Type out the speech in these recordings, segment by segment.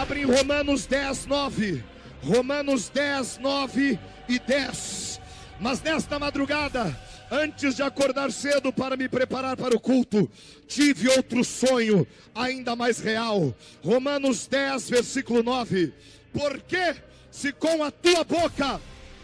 Abre em Romanos 10, 9. Romanos 10, 9 e 10. Mas nesta madrugada, antes de acordar cedo para me preparar para o culto, tive outro sonho ainda mais real. Romanos 10, versículo 9. Porque se com a tua boca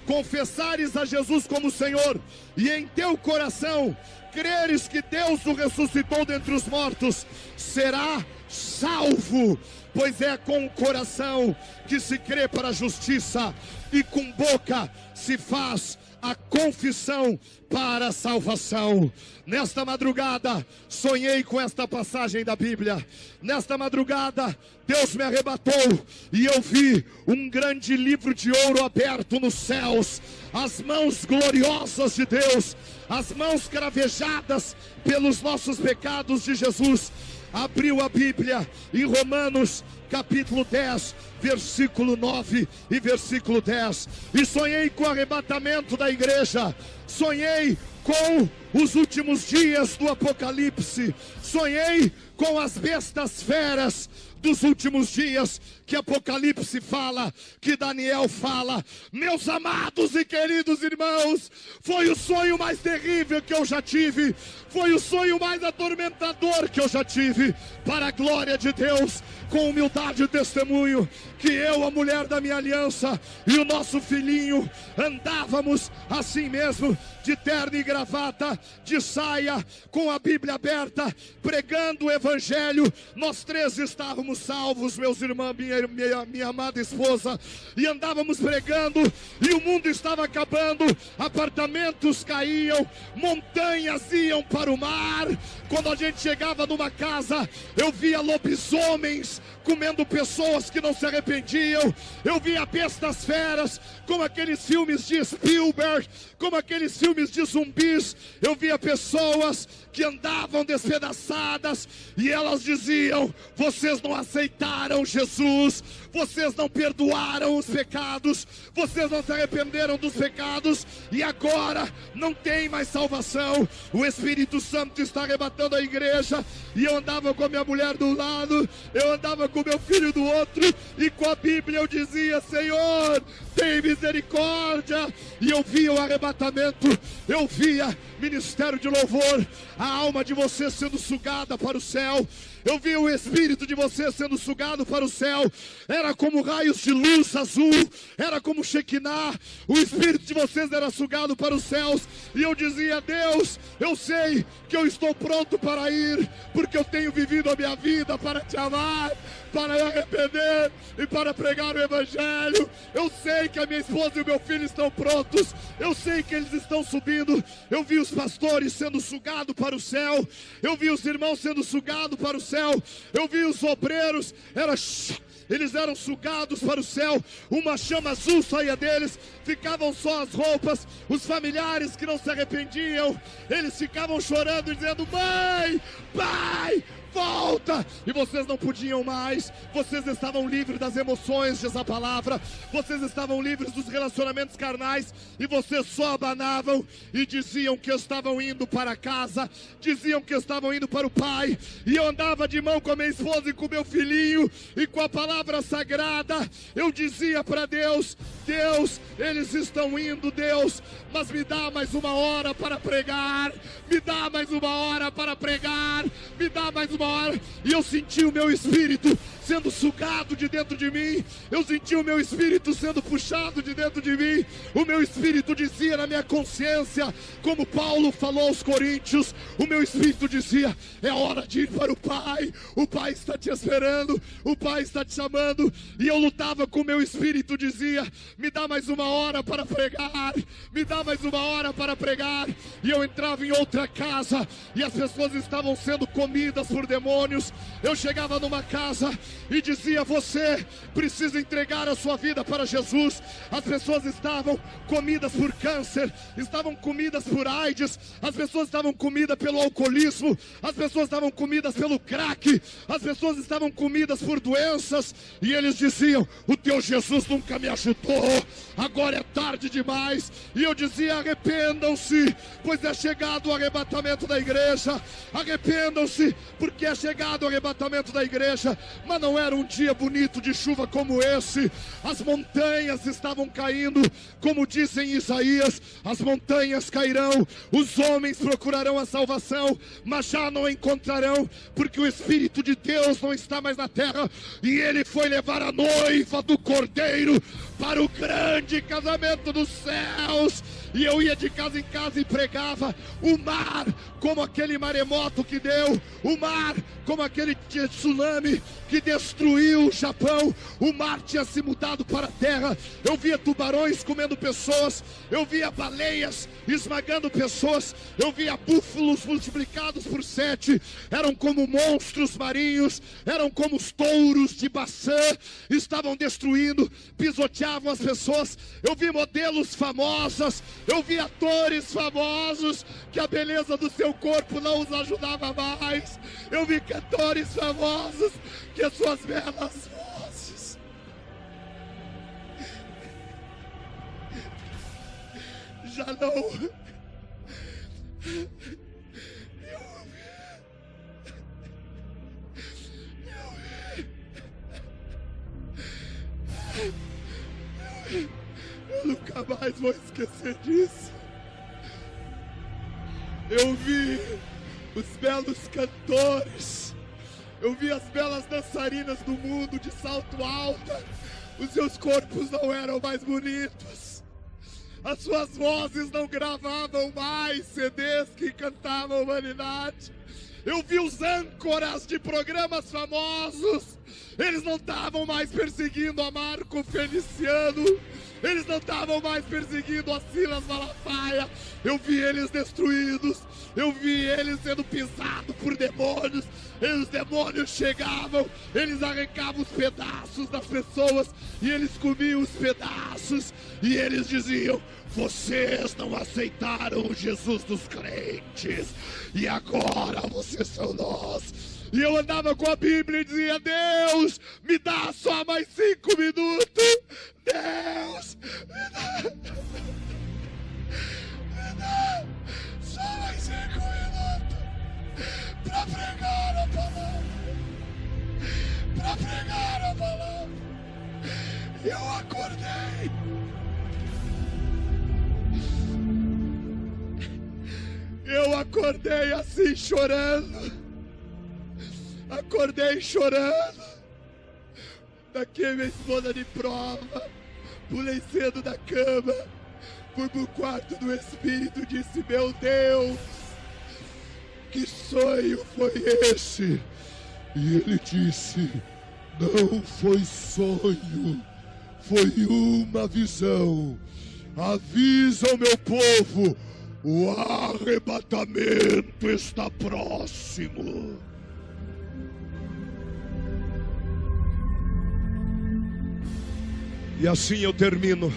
confessares a Jesus como Senhor, e em teu coração creres que Deus o ressuscitou dentre os mortos, será salvo. Pois é com o coração que se crê para a justiça, e com boca se faz a confissão para a salvação. Nesta madrugada, sonhei com esta passagem da Bíblia. Nesta madrugada, Deus me arrebatou e eu vi um grande livro de ouro aberto nos céus. As mãos gloriosas de Deus, as mãos cravejadas pelos nossos pecados de Jesus, abriu a Bíblia em Romanos capítulo 10, versículo 9 e versículo 10. E sonhei com o arrebatamento da igreja. Sonhei com os últimos dias do Apocalipse. Sonhei com as bestas feras dos últimos dias que Apocalipse fala, que Daniel fala. Meus amados e queridos irmãos, foi o sonho mais terrível que eu já tive, foi o sonho mais atormentador que eu já tive. Para a glória de Deus, com humildade e testemunho, que eu, a mulher da minha aliança, e o nosso filhinho, andávamos assim mesmo, de terno e gravata, de saia, com a Bíblia aberta, pregando o Evangelho. Nós três estávamos salvos, meus irmãos, minha amada esposa, e andávamos pregando, e o mundo estava acabando, apartamentos caíam, montanhas iam para o mar. Quando a gente chegava numa casa, eu via lobisomens comendo pessoas que não se arrependiam. Eu via bestas feras, como aqueles filmes de Spielberg, como aqueles filmes de zumbis. Eu via pessoas que andavam despedaçadas, e elas diziam: vocês não aceitaram Jesus, vocês não perdoaram os pecados, vocês não se arrependeram dos pecados, e agora não tem mais salvação. O Espírito Santo está arrebatando a igreja. E eu andava com a minha mulher do lado, eu andava com meu filho do outro, e com a Bíblia eu dizia: Senhor, tem misericórdia. E eu via o arrebatamento, eu via ministério de louvor, a alma de você sendo sugada para o céu. Eu vi o espírito de você sendo sugado para o céu. Era como raios de luz azul, era como Shekinah. O espírito de vocês era sugado para os céus. E eu dizia: Deus, eu sei que eu estou pronto para ir, porque eu tenho vivido a minha vida para te amar, para me arrepender e para pregar o Evangelho. Eu sei que a minha esposa e o meu filho estão prontos. Eu sei que eles estão subindo. Eu vi os pastores sendo sugados para o céu. Eu vi os irmãos sendo sugados para o céu. Eu vi os obreiros, eles eram sugados para o céu. Uma chama azul saía deles, ficavam só as roupas. Os familiares que não se arrependiam, eles ficavam chorando, dizendo: mãe, pai, volta! E vocês não podiam mais. Vocês estavam livres das emoções, diz a palavra. Vocês estavam livres dos relacionamentos carnais, e vocês só abanavam e diziam que estavam indo para casa, diziam que estavam indo para o Pai. E eu andava de mão com a minha esposa e com o meu filhinho, e com a palavra sagrada eu dizia para Deus: Deus, eles estão indo, Deus, mas me dá mais uma hora para pregar, me dá mais uma hora para pregar, me dá mais uma hora. E eu senti o meu espírito sendo sugado de dentro de mim, eu senti o meu espírito sendo puxado de dentro de mim. O meu espírito dizia na minha consciência, como Paulo falou aos Coríntios, o meu espírito dizia: é hora de ir para o Pai, o Pai está te esperando, o Pai está te chamando. E eu lutava com o meu espírito, dizia: me dá mais uma hora para pregar, me dá mais uma hora para pregar. E eu entrava em outra casa, e as pessoas estavam sendo comidas por demônios. Eu chegava numa casa e dizia: você precisa entregar a sua vida para Jesus. As pessoas estavam comidas por câncer, estavam comidas por AIDS, as pessoas estavam comidas pelo alcoolismo, as pessoas estavam comidas pelo crack, as pessoas estavam comidas por doenças. E eles diziam: o teu Jesus nunca me ajudou, agora é tarde demais. E eu dizia: arrependam-se, pois é chegado o arrebatamento da igreja. Arrependam-se, porque é chegado o arrebatamento da igreja. Mas não era um dia bonito de chuva como esse. As montanhas estavam caindo, como dizem Isaías, as montanhas cairão, os homens procurarão a salvação, mas já não encontrarão, porque o Espírito de Deus não está mais na terra, e ele foi levar a noiva do Cordeiro para o grande casamento dos céus. E eu ia de casa em casa e pregava. O mar, como aquele maremoto que deu, o mar, como aquele tsunami que destruiu o Japão, o mar tinha se mudado para a terra. Eu via tubarões comendo pessoas, eu via baleias esmagando pessoas, eu via búfalos multiplicados por 7, eram como monstros marinhos, eram como os touros de Baçã, estavam destruindo, pisoteavam as pessoas. Eu vi modelos famosas, eu vi atores famosos que a beleza do seu corpo não os ajudava mais. Eu vi cantores famosos que as suas belas vozes já não. Eu nunca mais vou esquecer disso. Eu vi os belos cantores, eu vi as belas dançarinas do mundo de salto alto. Os seus corpos não eram mais bonitos, as suas vozes não gravavam mais CDs que cantavam a humanidade. Eu vi os âncoras de programas famosos, eles não estavam mais perseguindo a Marco Feliciano, eles não estavam mais perseguindo a Silas Malafaia. Eu vi eles destruídos, eu vi eles sendo pisados por demônios. E os demônios chegavam, eles arrancavam os pedaços das pessoas e eles comiam os pedaços. E eles diziam: vocês não aceitaram o Jesus dos crentes, e agora vocês são nós. E eu andava com a Bíblia e dizia: Deus, me dá só mais 5 minutos. Deus, me dá só mais 5 minutos para pregar a palavra. Para pregar a palavra. E eu acordei. Eu acordei assim chorando. Acordei chorando. Daqui minha esposa de prova. Pulei cedo da cama. Fui pro quarto do Espírito e disse: meu Deus, que sonho foi esse? E ele disse: não foi sonho, foi uma visão. Avisa o meu povo, o arrebatamento está próximo. E assim eu termino,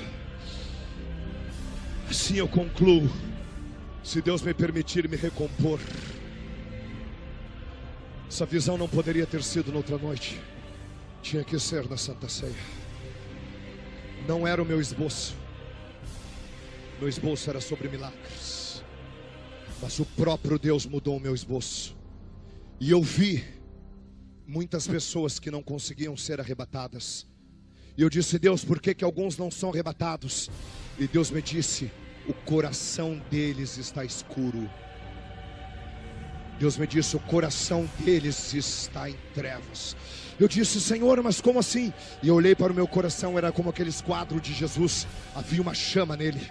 assim eu concluo. Se Deus me permitir me recompor, essa visão não poderia ter sido noutra noite, tinha que ser na Santa Ceia. Não era o meu esboço, meu esboço era sobre milagres, mas o próprio Deus mudou o meu esboço. E eu vi muitas pessoas que não conseguiam ser arrebatadas. E eu disse: Deus, por que alguns não são arrebatados? E Deus me disse: o coração deles está escuro. Deus me disse: o coração deles está em trevas. Eu disse: Senhor, mas como assim? E eu olhei para o meu coração, era como aqueles quadros de Jesus. Havia uma chama nele,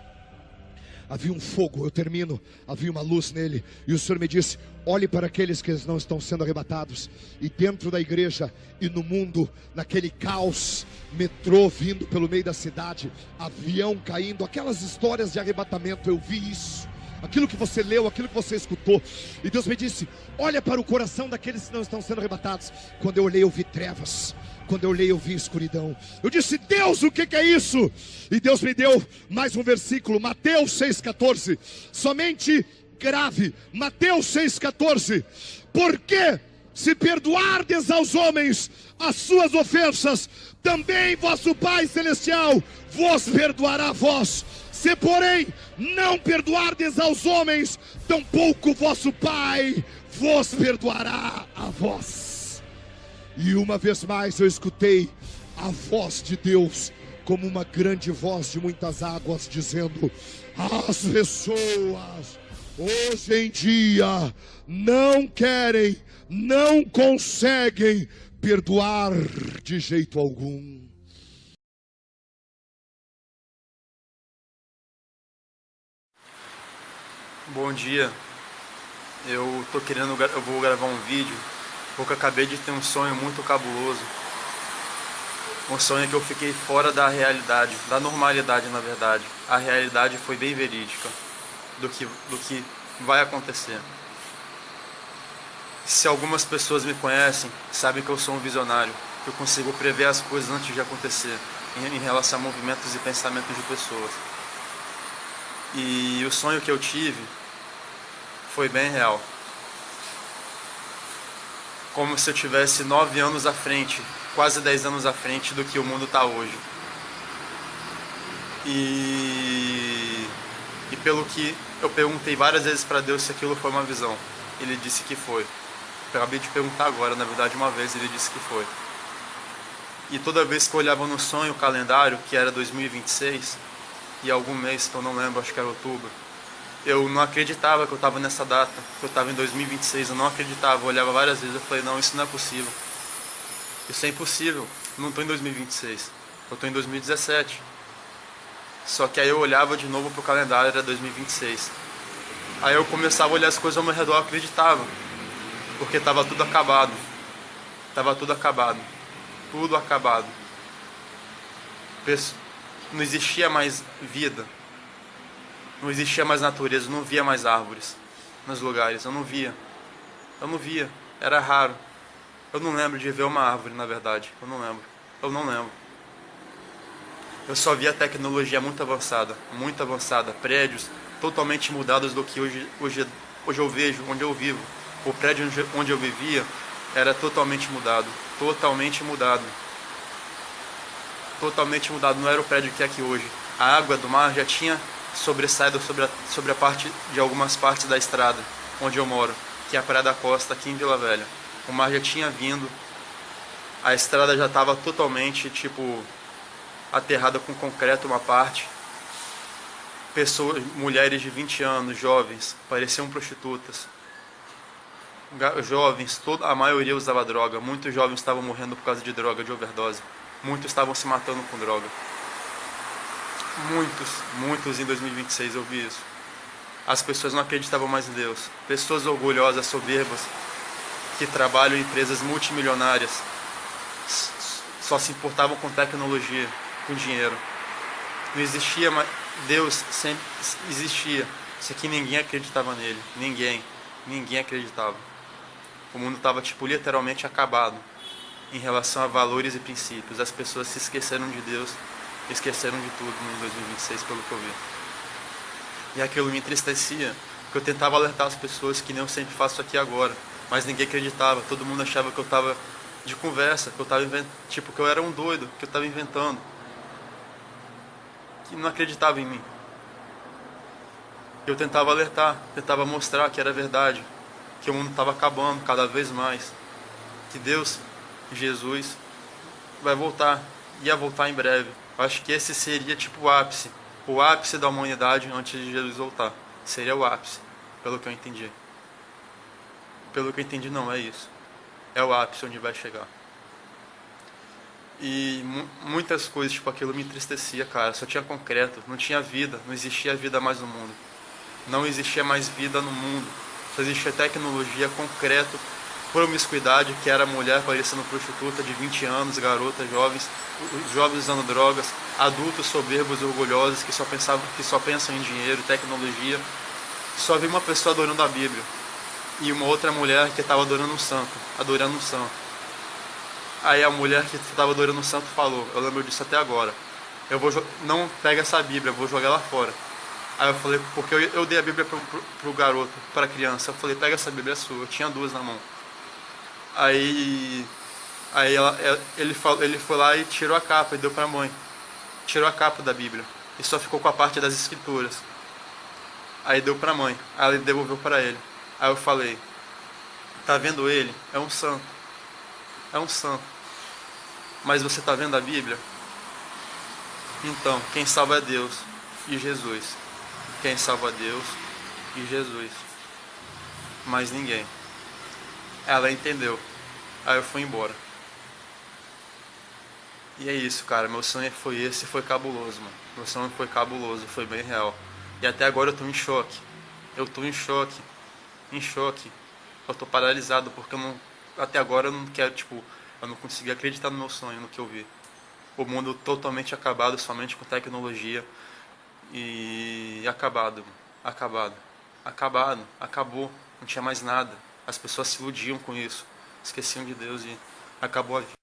havia um fogo, eu termino, havia uma luz nele. E o Senhor me disse: olhe para aqueles que não estão sendo arrebatados. E dentro da igreja e no mundo, naquele caos, metrô vindo pelo meio da cidade, avião caindo, aquelas histórias de arrebatamento, eu vi isso. Aquilo que você leu, aquilo que você escutou. E Deus me disse: olha para o coração daqueles que não estão sendo arrebatados. Quando eu olhei, eu vi trevas. Quando eu olhei, eu vi escuridão. Eu disse: Deus, o que é isso? E Deus me deu mais um versículo, Mateus 6,14. Somente grave, Mateus 6,14. Porque se perdoardes aos homens as suas ofensas, também vosso Pai Celestial vos perdoará a vós. Se porém não perdoardes aos homens, tampouco vosso Pai vos perdoará a vós. E uma vez mais eu escutei a voz de Deus como uma grande voz de muitas águas, dizendo: as pessoas hoje em dia não querem, não conseguem perdoar de jeito algum. Bom dia, eu vou gravar um vídeo porque eu acabei de ter um sonho muito cabuloso. Um sonho que eu fiquei fora da realidade, da normalidade na verdade. A realidade foi bem verídica do que vai acontecer. Se algumas pessoas me conhecem, sabem que eu sou um visionário, que eu consigo prever as coisas antes de acontecer, em relação a movimentos e pensamentos de pessoas. E o sonho que eu tive foi bem real. Como se eu tivesse 9 anos à frente, quase 10 anos à frente do que o mundo está hoje. E pelo que eu perguntei várias vezes para Deus se aquilo foi uma visão. Ele disse que foi. Eu acabei de perguntar agora, na verdade uma vez ele disse que foi. E toda vez que eu olhava no sonho o calendário, que era 2026, e algum mês que eu não lembro, acho que era outubro, eu não acreditava que eu estava nessa data, que eu estava em 2026, eu não acreditava, eu olhava várias vezes, eu falei, não, isso não é possível. Isso é impossível, eu não estou em 2026, eu estou em 2017. Só que aí eu olhava de novo pro calendário, era 2026. Aí eu começava a olhar as coisas ao meu redor, eu acreditava, porque estava tudo acabado. Estava tudo acabado. Tudo acabado. Não existia mais vida. Não existia mais natureza, não via mais árvores nos lugares, eu não via. Eu não via, era raro. Eu não lembro de ver uma árvore, na verdade, eu não lembro. Eu só via tecnologia muito avançada, prédios totalmente mudados do que hoje eu vejo, onde eu vivo. O prédio onde eu vivia era totalmente mudado, totalmente mudado, não era o prédio que é aqui hoje. A água do mar já tinha sobressaído sobre a parte de algumas partes da estrada onde eu moro, que é a Praia da Costa, aqui em Vila Velha. O mar já tinha vindo, a estrada já estava totalmente, aterrada com concreto uma parte. Pessoas, mulheres de 20 anos, jovens, pareciam prostitutas. Jovens, a maioria usava droga, muitos jovens estavam morrendo por causa de droga, de overdose. Muitos estavam se matando com droga. Muitos em 2026 eu vi isso. As pessoas não acreditavam mais em Deus. Pessoas orgulhosas, soberbas, que trabalham em empresas multimilionárias, só se importavam com tecnologia, com dinheiro. Não existia mais. Deus sempre existia, só que ninguém acreditava nele. Ninguém acreditava. O mundo estava literalmente acabado em relação a valores e princípios. As pessoas se esqueceram de Deus, esqueceram de tudo em 2026, pelo que eu vi. E aquilo me entristecia, porque eu tentava alertar as pessoas, que nem eu sempre faço aqui agora, mas ninguém acreditava. Todo mundo achava que eu estava de conversa, que eu estava que eu era um doido, que eu estava inventando, que não acreditava em mim. Eu tentava alertar, tentava mostrar que era verdade, que o mundo estava acabando cada vez mais, que Deus, Jesus, ia voltar em breve. Eu acho que esse seria o ápice da humanidade antes de Jesus voltar. Seria o ápice, pelo que eu entendi. Pelo que eu entendi, não é isso. É o ápice onde vai chegar. E muitas coisas, aquilo me entristecia, cara. Só tinha concreto, não tinha vida, não existia vida mais no mundo. Não existia mais vida no mundo. Só existia tecnologia, concreto, promiscuidade, que era mulher parecendo prostituta de 20 anos, garotas, jovens usando drogas, adultos soberbos e orgulhosos que só pensam em dinheiro, tecnologia. Só vi uma pessoa adorando a Bíblia e uma outra mulher que estava adorando um santo. Aí a mulher que estava adorando um santo falou, eu lembro disso até agora, não pega essa Bíblia, eu vou jogar ela fora. Aí eu falei, porque eu dei a Bíblia pro garoto, pra criança. Eu falei, pega essa Bíblia, é sua. Eu tinha 2 na mão. Aí ele foi lá e tirou a capa e deu pra mãe. Tirou a capa da Bíblia e só ficou com a parte das escrituras. Aí deu pra mãe, aí ela devolveu pra ele. Aí eu falei, tá vendo ele? É um santo. é um santo. Mas você está vendo a Bíblia? Então, quem salva é Deus e Jesus. Quem salva é Deus e Jesus. Mais ninguém. Ela entendeu. Aí eu fui embora. E é isso, cara. Meu sonho foi esse, foi cabuloso, mano. Meu sonho foi cabuloso, foi bem real. E até agora eu tô em choque. Eu tô em choque. Em choque. Eu tô paralisado porque eu não... Até agora eu não quero, tipo... Eu não consegui acreditar no meu sonho, no que eu vi. O mundo totalmente acabado, somente com tecnologia. E... acabado, mano. Acabado. Acabado. Acabou. Não tinha mais nada. As pessoas se iludiam com isso. Esqueciam de Deus e acabou a vida.